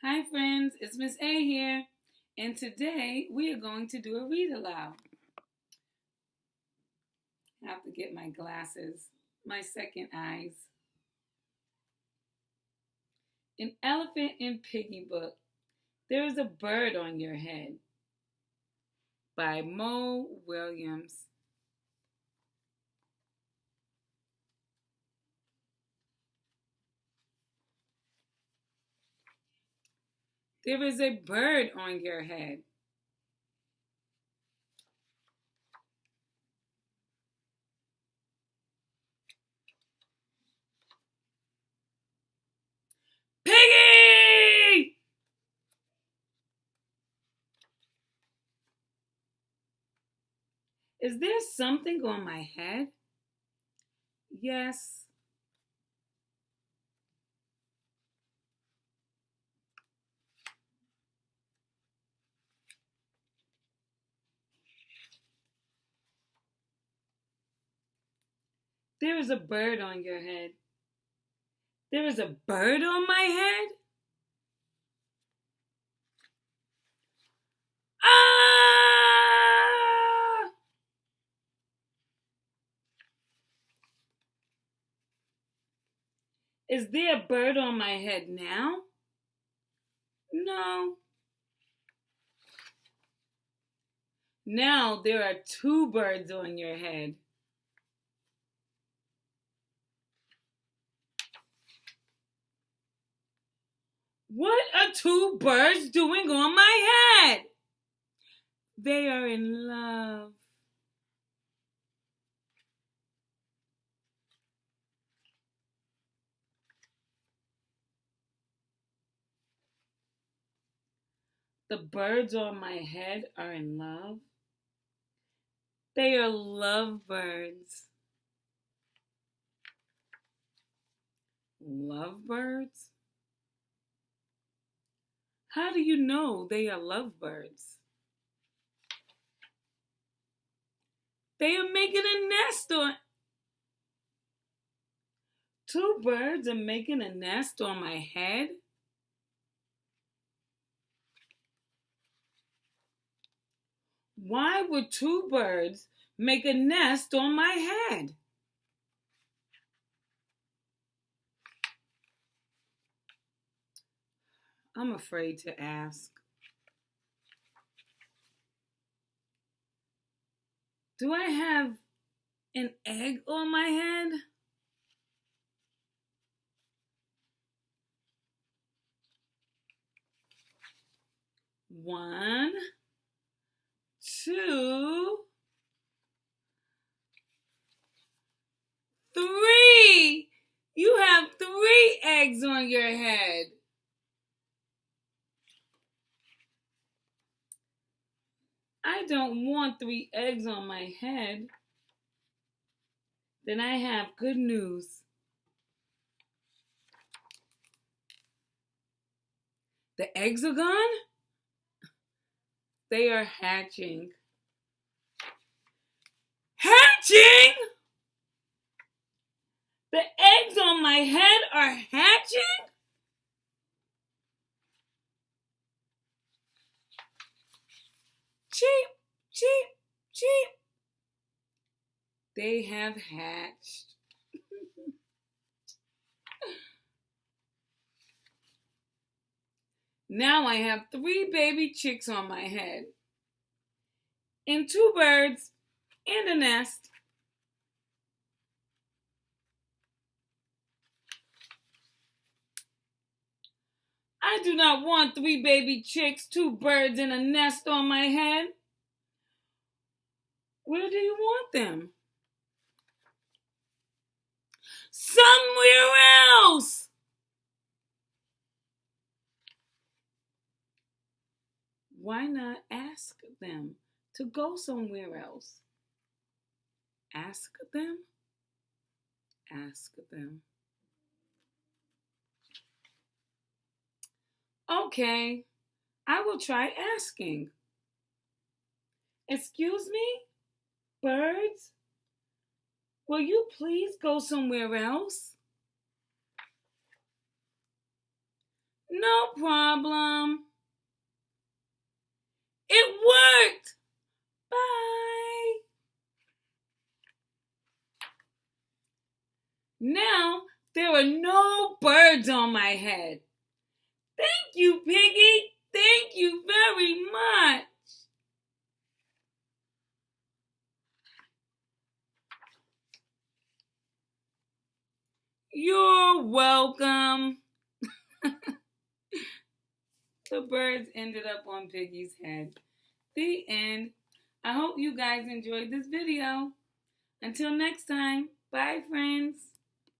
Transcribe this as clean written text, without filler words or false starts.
Hi friends, it's Miss A here, and today we are going to do a read aloud. I have to get my glasses, my second eyes. An Elephant and Piggy book. There is a bird on your head by Williems. There is a bird on your head. Piggy! Is there something on my head? Yes. There is a bird on your head. There is a bird on my head? Ah! Is there a bird on my head now? No. Now there are two birds on your head. What are two birds doing on my head? They are in love. The birds on my head are in love. They are lovebirds. Lovebirds? How do you know they are lovebirds? They are making a nest on. Two birds are making a nest on my head? Why would two birds make a nest on my head? I'm afraid to ask. Do I have an egg on my head? One, two, three. You have three eggs on your head. I don't want three eggs on my head. Then I have good news. The eggs are gone? They are hatching. Hatching? The eggs on my head are hatching? Cheep, cheep, cheep. They have hatched. Now I have three baby chicks on my head, and two birds, and a nest. I do not want three baby chicks, two birds, and a nest on my head. Where do you want them? Somewhere else! Why not ask them to go somewhere else? Ask them? Ask them. Okay, I will try asking. Excuse me, birds? Will you please go somewhere else? No problem. It worked. Bye. Now there are no birds on my head. Thank you, Piggy. Thank you very much. You're welcome. The birds ended up on Piggy's head. The end. I hope you guys enjoyed this video. Until next time, bye friends.